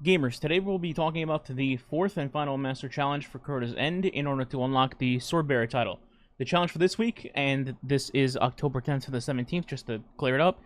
Gamers, today we'll be talking about the fourth and final Master Challenge for Crota's End in order to unlock the Swordbearer title. The challenge for this week, and this is October 10th to the 17th, just to clear it up,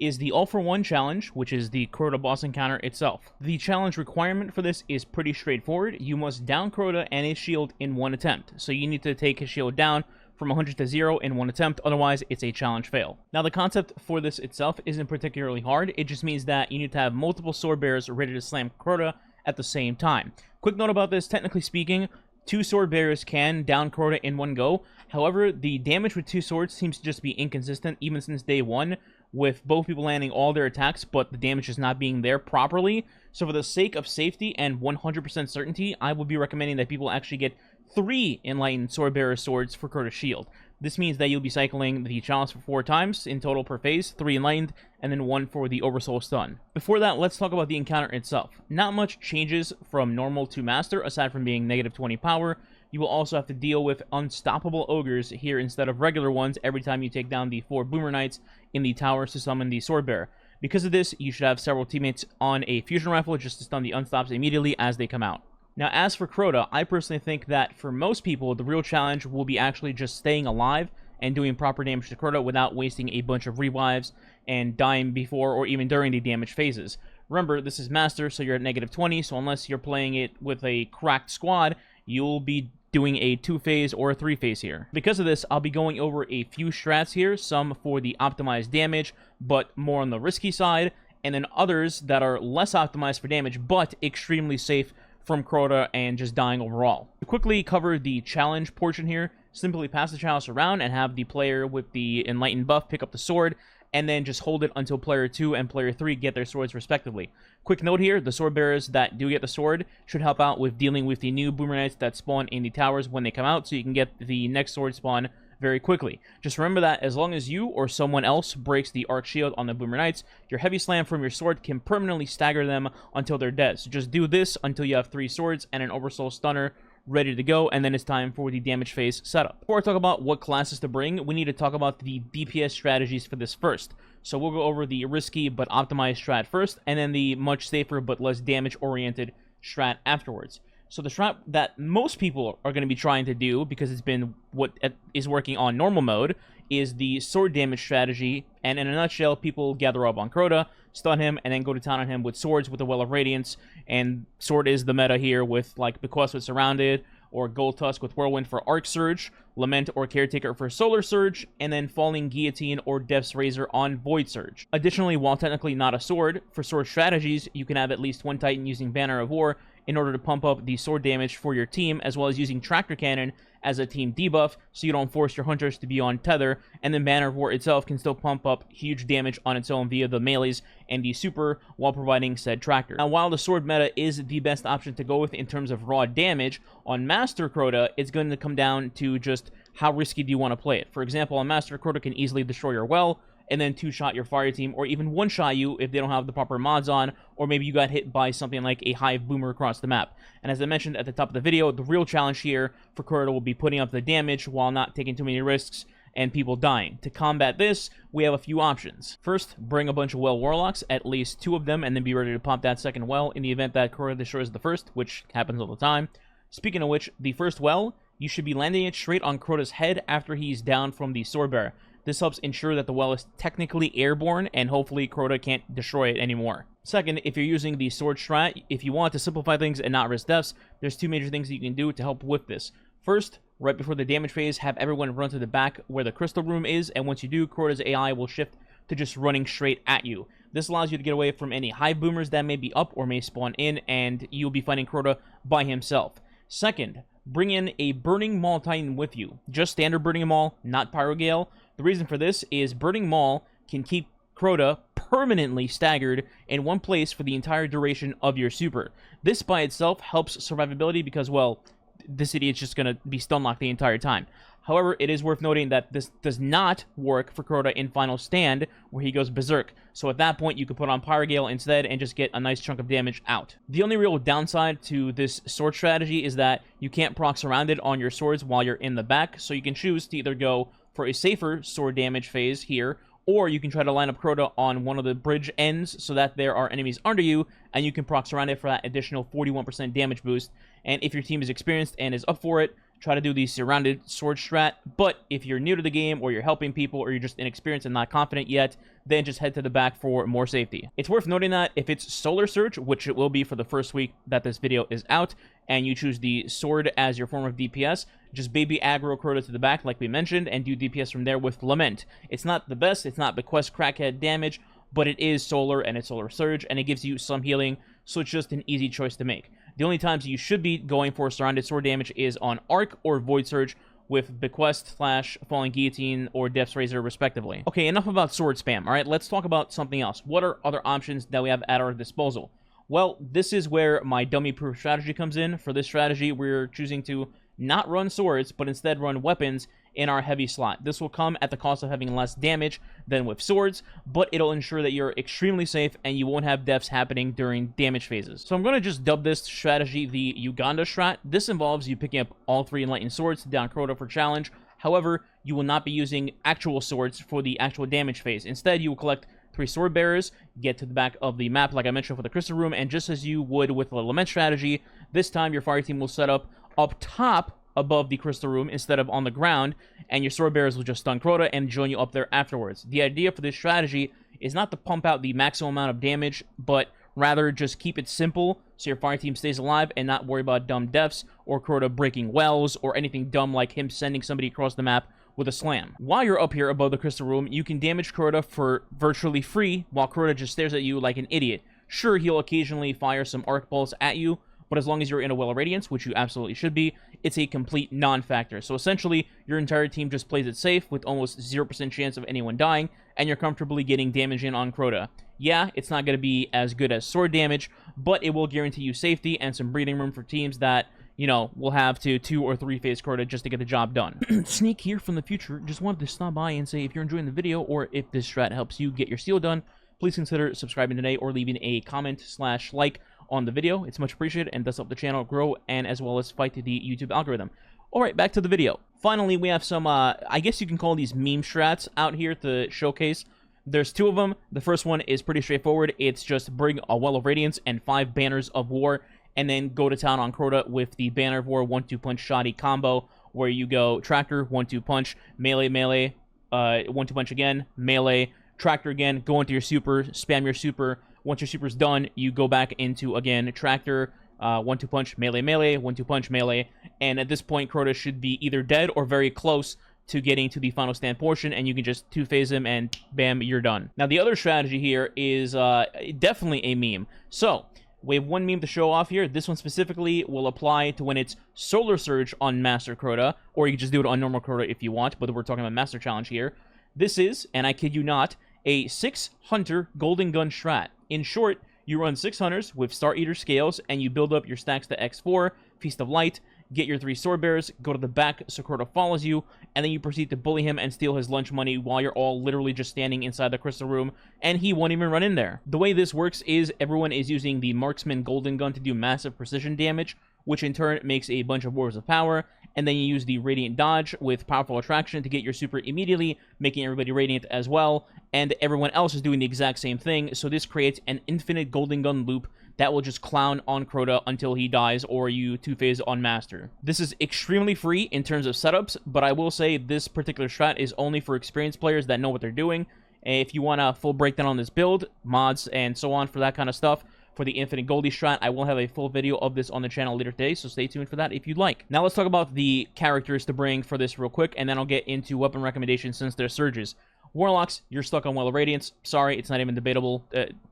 is the All-for-One challenge, which is the Crota boss encounter itself. The challenge requirement for this is pretty straightforward. You must down Crota and his shield in one attempt. So you need to take his shield down from 100 to 0 in one attempt, otherwise it's a challenge fail. Now the concept for this itself isn't particularly hard, it just means that you need to have multiple sword bearers ready to slam Crota at the same time. Quick note about this, technically speaking, 2 sword bearers can down Crota in one go. However, the damage with 2 swords seems to just be inconsistent even since day 1, with both people landing all their attacks, but the damage is not being there properly. So for the sake of safety and 100% certainty, I would be recommending that people actually get 3 Enlightened Swordbearer swords for Crota's shield. This means that you'll be cycling the challenge for 4 times in total per phase, 3 Enlightened, and then 1 for the Oversoul Stun. Before that, let's talk about the encounter itself. Not much changes from normal to Master, aside from being negative 20 power. You will also have to deal with unstoppable ogres here instead of regular ones every time you take down the 4 Boomer Knights in the towers to summon the Swordbearer. Because of this, you should have several teammates on a fusion rifle just to stun the unstops immediately as they come out. Now, as for Crota, I personally think that for most people, the real challenge will be actually just staying alive and doing proper damage to Crota without wasting a bunch of revives and dying before or even during the damage phases. Remember, this is Master, so you're at negative 20, so unless you're playing it with a cracked squad, you'll be doing a 2-phase or a 3-phase here. Because of this, I'll be going over a few strats here, some for the optimized damage, but more on the risky side, and then others that are less optimized for damage, but extremely safe from Crota and just dying overall. To quickly cover the challenge portion here, simply pass the chalice around and have the player with the Enlightened buff pick up the sword, and then just hold it until player 2 and player 3 get their swords respectively. Quick note here, the sword bearers that do get the sword should help out with dealing with the new Boomer Knights that spawn in the towers when they come out, so you can get the next sword spawn very quickly. Just remember that as long as you or someone else breaks the arc shield on the Boomer Knights, your heavy slam from your sword can permanently stagger them until they're dead. So just do this until you have 3 swords and an Oversoul Stunner ready to go, and then it's time for the damage phase setup. Before I talk about what classes to bring, we need to talk about the DPS strategies for this first. So we'll go over the risky but optimized strat first, and then the much safer but less damage-oriented strat afterwards. So the strat that most people are going to be trying to do, because it's been what is working on normal mode, is the sword damage strategy, and in a nutshell, people gather up on Crota, stun him, and then go to town on him with swords with the Well of Radiance, and sword is the meta here with, like, Bequest with Surrounded, or Gold Tusk with Whirlwind for Arc Surge, Lament or Caretaker for Solar Surge, and then Falling Guillotine or Death's Razor on Void Surge. Additionally, while technically not a sword, for sword strategies, you can have at least 1 Titan using Banner of War in order to pump up the sword damage for your team, as well as using Tractor Cannon as a team debuff, so you don't force your hunters to be on tether, and then Banner of War itself can still pump up huge damage on its own via the melees and the super while providing said tractor. Now, while the sword meta is the best option to go with in terms of raw damage, on Master Crota, it's going to come down to just how risky do you want to play it. For example, on Master, Crota can easily destroy your well, and then 2-shot your fire team, or even 1-shot you if they don't have the proper mods on, or maybe you got hit by something like a Hive Boomer across the map. And as I mentioned at the top of the video, the real challenge here for Crota will be putting up the damage while not taking too many risks and people dying. To combat this, we have a few options. First, bring a bunch of Well Warlocks, at least 2 of them, and then be ready to pop that second well in the event that Crota destroys the first, which happens all the time. Speaking of which, the first well, you should be landing it straight on Crota's head after he's down from the Swordbearer. This helps ensure that the well is technically airborne, and hopefully Crota can't destroy it anymore. Second, if you're using the sword strat, if you want to simplify things and not risk deaths, there's 2 major things that you can do to help with this. First, right before the damage phase, have everyone run to the back where the crystal room is, and once you do, Crota's AI will shift to just running straight at you. This allows you to get away from any Hive Boomers that may be up or may spawn in, and you'll be fighting Crota by himself. Second, bring in a Burning Maul Titan with you. Just standard Burning Maul, not Pyrogale. The reason for this is Burning Maul can keep Crota permanently staggered in one place for the entire duration of your super. This by itself helps survivability because, well, this idiot's just going to be stun locked the entire time. However, it is worth noting that this does not work for Crota in Final Stand, where he goes berserk. So at that point, you could put on Pyrogale instead and just get a nice chunk of damage out. The only real downside to this sword strategy is that you can't proc Surrounded on your swords while you're in the back, so you can choose to either go for a safer sword damage phase here, or you can try to line up Crota on one of the bridge ends so that there are enemies under you, and you can proc surround it for that additional 41% damage boost. And if your team is experienced and is up for it, try to do the surrounded sword strat. But if you're new to the game, or you're helping people, or you're just inexperienced and not confident yet, then just head to the back for more safety. It's worth noting that if it's Solar Surge, which it will be for the first week that this video is out, and you choose the sword as your form of DPS, just baby aggro Crota to the back like we mentioned, and do DPS from there with Lament. It's not the best, it's not Bequest crackhead damage, but it is Solar, and it's Solar Surge, and it gives you some healing, so it's just an easy choice to make. The only times you should be going for surrounded sword damage is on Arc or Void Surge with Bequest, Flash, Falling Guillotine, or Death's Razor, respectively. Okay, enough about sword spam, alright? Let's talk about something else. What are other options that we have at our disposal? Well, this is where my dummy-proof strategy comes in. For this strategy, we're choosing to not run swords, but instead run weapons in our heavy slot. This will come at the cost of having less damage than with swords, but it'll ensure that you're extremely safe and you won't have deaths happening during damage phases. So I'm going to just dub this strategy the Uganda strat. This involves you picking up all 3 enlightened swords to down Crota for challenge. However, you will not be using actual swords for the actual damage phase. Instead, you will collect 3 sword bearers, get to the back of the map like I mentioned for the crystal room, and just as you would with the Lament strategy, this time your fire team will set up top above the crystal room instead of on the ground, and your sword bearers will just stun Crota and join you up there afterwards. The idea for this strategy is not to pump out the maximum amount of damage, but rather just keep it simple so your fire team stays alive and not worry about dumb deaths or Crota breaking wells or anything dumb like him sending somebody across the map with a slam. While you're up here above the crystal room, you can damage Crota for virtually free while Crota just stares at you like an idiot. Sure, he'll occasionally fire some arc bolts at you, but as long as you're in a Well of Radiance, which you absolutely should be, it's a complete non-factor. So essentially, your entire team just plays it safe with almost 0% chance of anyone dying, and you're comfortably getting damage in on Crota. Yeah, it's not going to be as good as sword damage, but it will guarantee you safety and some breathing room for teams that, you know, will have to 2 or 3 phase Crota just to get the job done. Sneak here from the future. Just wanted to stop by and say if you're enjoying the video or if this strat helps you get your steal done, please consider subscribing today or leaving a comment/like on the video. It's much appreciated and does help the channel grow and as well as fight the YouTube algorithm. Alright, back to the video. Finally, we have some, I guess you can call these meme strats out here to showcase. There's 2 of them. The first one is pretty straightforward. It's just bring a Well of Radiance and 5 Banners of War, and then go to town on Crota with the Banner of War 1-2 punch shoddy combo, where you go Tractor, 1-2 punch, melee, melee, 1-2 punch again, melee, Tractor again, go into your super, spam your super. Once your super's done, you go back into, again, Tractor, 1-2 punch, melee, melee, 1-2 punch, melee, and at this point, Crota should be either dead or very close to getting to the final stand portion, and you can just 2-phase him, and bam, you're done. Now, the other strategy here is definitely a meme. So, we have one meme to show off here. This one specifically will apply to when it's Solar Surge on Master Crota, or you can just do it on normal Crota if you want, but we're talking about Master Challenge here. This is, and I kid you not, a 6 Hunter Golden Gun strat. In short, you run 6 Hunters with Star Eater scales, and you build up your stacks to X4, Feast of Light, get your 3 sword bearers, go to the back so Crota follows you, and then you proceed to bully him and steal his lunch money while you're all literally just standing inside the crystal room, and he won't even run in there. The way this works is everyone is using the Marksman Golden Gun to do massive precision damage, which in turn makes a bunch of Wars of Power, and then you use the Radiant Dodge with Powerful Attraction to get your super immediately, making everybody Radiant as well, and everyone else is doing the exact same thing, so this creates an infinite Golden Gun loop that will just clown on Crota until he dies or you 2-phase on Master. This is extremely free in terms of setups, but I will say this particular strat is only for experienced players that know what they're doing. If you want a full breakdown on this build, mods, and so on for that kind of stuff, for the Infinite Goldie strat, I will have a full video of this on the channel later today, so stay tuned for that if you'd like. Now let's talk about the characters to bring for this real quick, and then I'll get into weapon recommendations since they're surges. Warlocks, you're stuck on Well of Radiance. Sorry, it's not even debatable.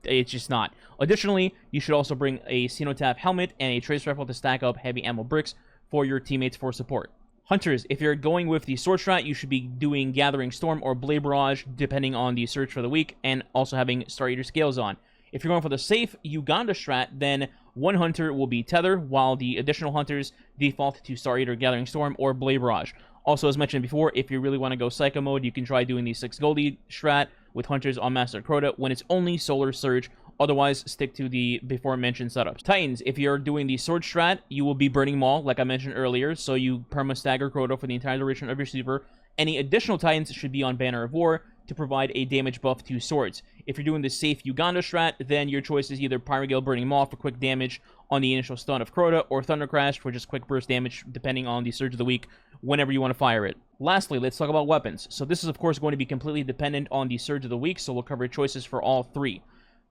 It's just not. Additionally, you should also bring a Cenotaph helmet and a Trace Rifle to stack up heavy ammo bricks for your teammates for support. Hunters, if you're going with the sword strat, you should be doing Gathering Storm or Blade Barrage, depending on the search for the week, and also having Star Eater scales on. If you're going for the safe Uganda strat, then one hunter will be Tether, while the additional hunters default to Star Eater, Gathering Storm, or Blade Barrage. Also, as mentioned before, if you really want to go Psycho mode, you can try doing the 6 Goldie strat with hunters on Master Crota when it's only Solar Surge. Otherwise, stick to the before-mentioned setups. Titans, if you're doing the Sword strat, you will be burning Maul, like I mentioned earlier, so you perma-stagger Crota for the entire duration of your super. Any additional Titans should be on Banner of War to provide a damage buff to swords. If you're doing the safe Uganda strat, then your choice is either Pyrogale Burning Maw for quick damage on the initial stun of Crota, or Thunder Crash for just quick burst damage, depending on the Surge of the Week, whenever you want to fire it. Lastly, let's talk about weapons. So this is, of course, going to be completely dependent on the Surge of the Week, so we'll cover choices for all three.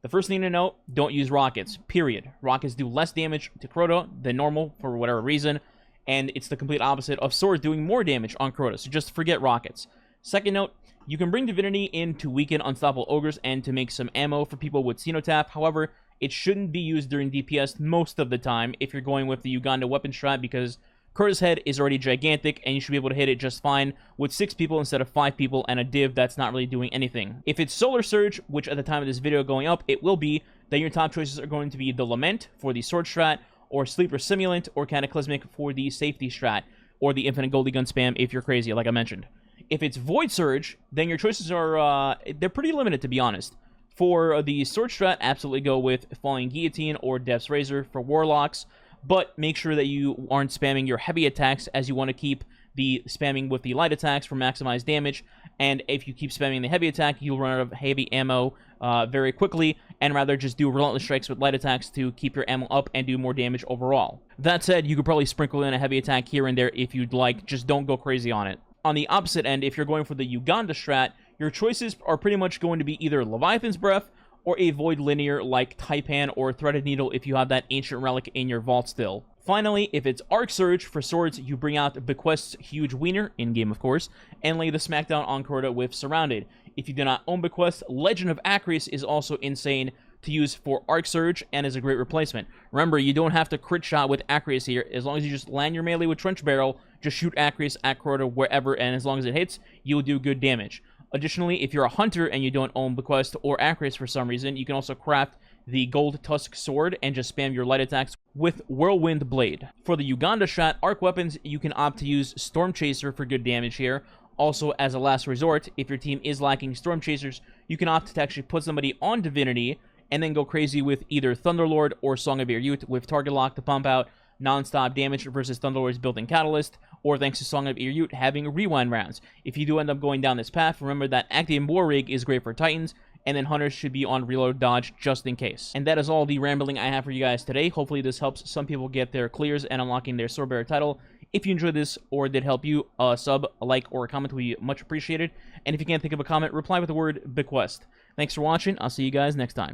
The first thing to note, don't use rockets, period. Rockets do less damage to Crota than normal, for whatever reason, and it's the complete opposite of swords doing more damage on Crota, so just forget rockets. Second note, you can bring Divinity in to weaken Unstoppable Ogres and to make some ammo for people with Cenotaph. However, it shouldn't be used during DPS most of the time if you're going with the Uganda weapon strat, because Crota's head is already gigantic, and you should be able to hit it just fine with 6 people instead of 5 people and a div that's not really doing anything. If it's Solar Surge, which at the time of this video going up, it will be, then your top choices are going to be the Lament for the Sword strat, or Sleeper Simulant, or Cataclysmic for the Safety strat, or the Infinite Goldie Gun spam if you're crazy, like I mentioned. If it's Void Surge, then your choices are, they're pretty limited, to be honest. For the Sword strat, absolutely go with Falling Guillotine or Death's Razor for Warlocks, but make sure that you aren't spamming your heavy attacks, as you want to keep the spamming with the light attacks for maximized damage, and if you keep spamming the heavy attack, you'll run out of heavy ammo very quickly, and rather just do Relentless Strikes with light attacks to keep your ammo up and do more damage overall. That said, you could probably sprinkle in a heavy attack here and there if you'd like, just don't go crazy on it. On the opposite end, if you're going for the Uganda strat, your choices are pretty much going to be either Leviathan's Breath or a Void Linear like Taipan or Threaded Needle if you have that Ancient Relic in your vault still. Finally, if it's Arc Surge for swords, you bring out Bequest's Huge Wiener, in-game of course, and lay the smackdown on Crota with Surrounded. If you do not own Bequest, Legend of Acreus is also insane to use for Arc Surge and is a great replacement. Remember, you don't have to crit shot with Acreus here. As long as you just land your melee with Trench Barrel, just shoot Acreus at Crota wherever, and as long as it hits, you'll do good damage. Additionally, if you're a hunter and you don't own Bequest or Acreus for some reason, you can also craft the Gold Tusk Sword and just spam your light attacks with Whirlwind Blade. For the Uganda strat, arc weapons, you can opt to use Storm Chaser for good damage here. Also, as a last resort, if your team is lacking Storm Chasers, you can opt to actually put somebody on Divinity and then go crazy with either Thunderlord or Song of Irut with target lock to pump out non-stop damage versus Thunderlord's built-in Catalyst, or thanks to Song of Irut having rewind rounds. If you do end up going down this path, remember that Actium War Rig is great for Titans, and then Hunters should be on reload dodge just in case. And that is all the rambling I have for you guys today. Hopefully this helps some people get their clears and unlocking their Swordbearer title. If you enjoyed this or did help you, a sub, a like, or a comment would be much appreciated. And if you can't think of a comment, reply with the word Bequest. Thanks for watching. I'll see you guys next time.